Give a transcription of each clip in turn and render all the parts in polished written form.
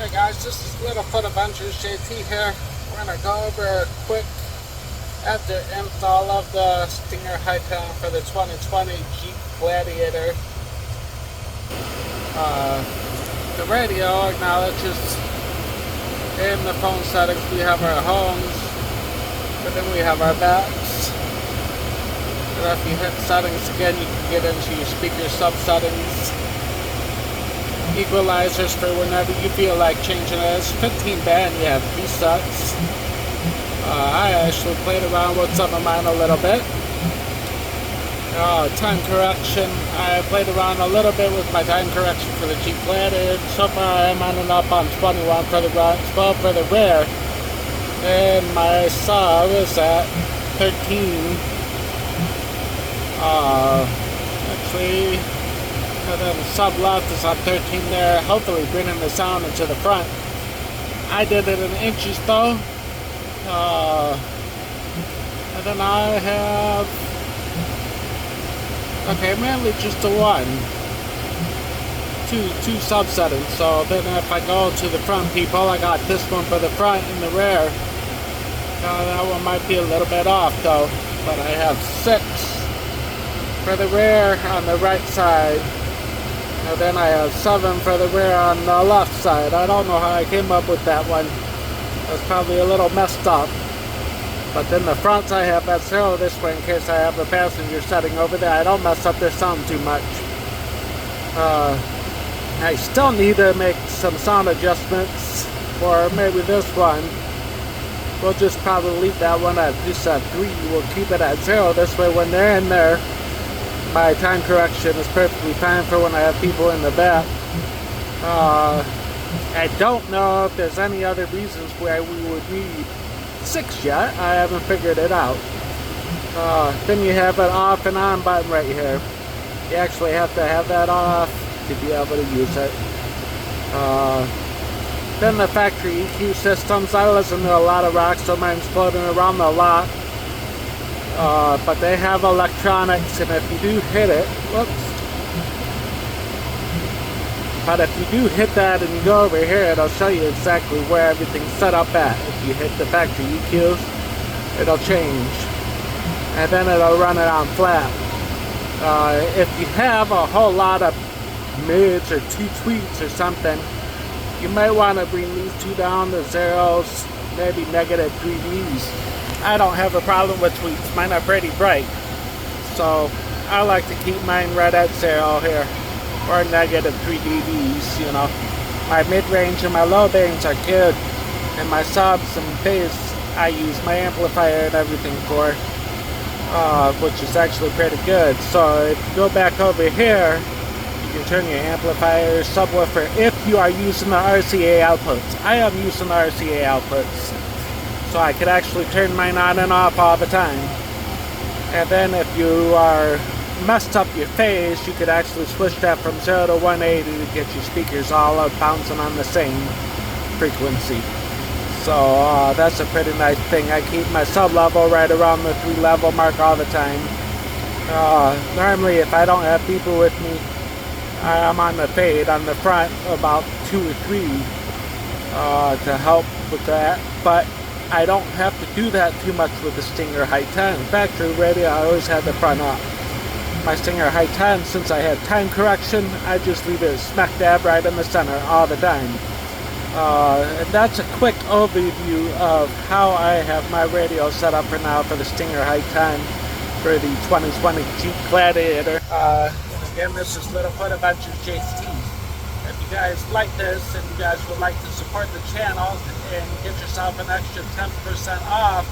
Hey guys, this is Littlefoot Adventures JT here. We're going to go over a quick after install of the Stinger heigh10 for the 2020 Jeep Gladiator. The radio acknowledges in the phone settings we have our homes, but then we have our backs. And if you hit settings again, you can get into your speaker sub settings. Equalizers for whenever you feel like changing it. It's 15 band, you have presets. I actually played around with some of mine a little bit. Time correction, I played around a little bit with my time correction for the Jeep Gladiator. So far I'm on and up on 21 for the front, 12 for the rear. And my sub is at 13. Actually, and then the sub left is on 13 there, hopefully bringing the sound into the front. I did it in inches though. And then I have, okay, mainly just the one. Two sub settings. So then if I go to the front people, I got this one for the front and the rear. That one might be a little bit off though, but I have 6 for the rear on the right side. And then I have 7 for the rear on the left side. I don't know how I came up with that one. It's probably a little messed up. But then the fronts I have at 0 this way in case I have a passenger setting over there. I don't mess up their sound too much. I still need to make some sound adjustments for maybe this one. We'll just probably leave that one at preset 3. We'll keep it at 0 this way when they're in there. My time correction is perfectly fine for when I have people in the back. I don't know if there's any other reasons where we would need 6 yet. I haven't figured it out. Then you have an off and on button right here. You actually have to have that off to be able to use it. Then the factory EQ systems. I listen to a lot of rock, so mine's floating around a lot. But they have electronics, and if you do hit it, whoops. But if you do hit that and you go over here, it'll show you exactly where everything's set up at. If you hit the factory EQs, it'll change. And then it'll run it on flat. If you have a whole lot of mids or 2 tweets or something, you might want to bring these 2 down to zeros, maybe negative 3 dBs. I don't have a problem with tweets. Mine are pretty bright. So I like to keep mine right at 0 here. Or negative 3 dBs, you know. My mid-range and my low range are good. And my subs and bass, I use my amplifier and everything for. Which is actually pretty good. So if you go back over here, you can turn your amplifier, subwoofer, if you are using the RCA outputs. I am using the RCA outputs. So I could actually turn mine on and off all the time. And then if you are messed up your phase, you could actually switch that from 0 to 180 to get your speakers all up bouncing on the same frequency. So that's a pretty nice thing. I keep my sub level right around the 3 level mark all the time. Normally if I don't have people with me, I'm on the fade on the front about 2 or 3 to help with that. But I don't have to do that too much with the Stinger heigh10. Factory radio, I always had the front up. My Stinger heigh10, since I had time correction, I just leave it smack dab right in the center all the time. And that's a quick overview of how I have my radio set up for now for the Stinger heigh10 for the 2020 Jeep Gladiator. And again, this is Littlefoot Adventures JT. If you guys like this and you guys would like to support the channel and get yourself an extra 10% off,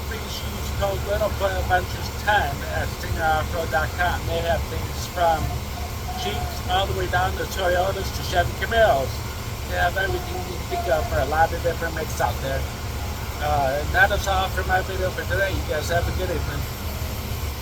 please use code LittlefootAdventures10 at stingeroffroad.com. They have things from Jeeps all the way down to Toyotas to Chevy Camaros. They have everything you can think of for a lot of different makes out there. And that is all for my video for today. You guys have a good evening.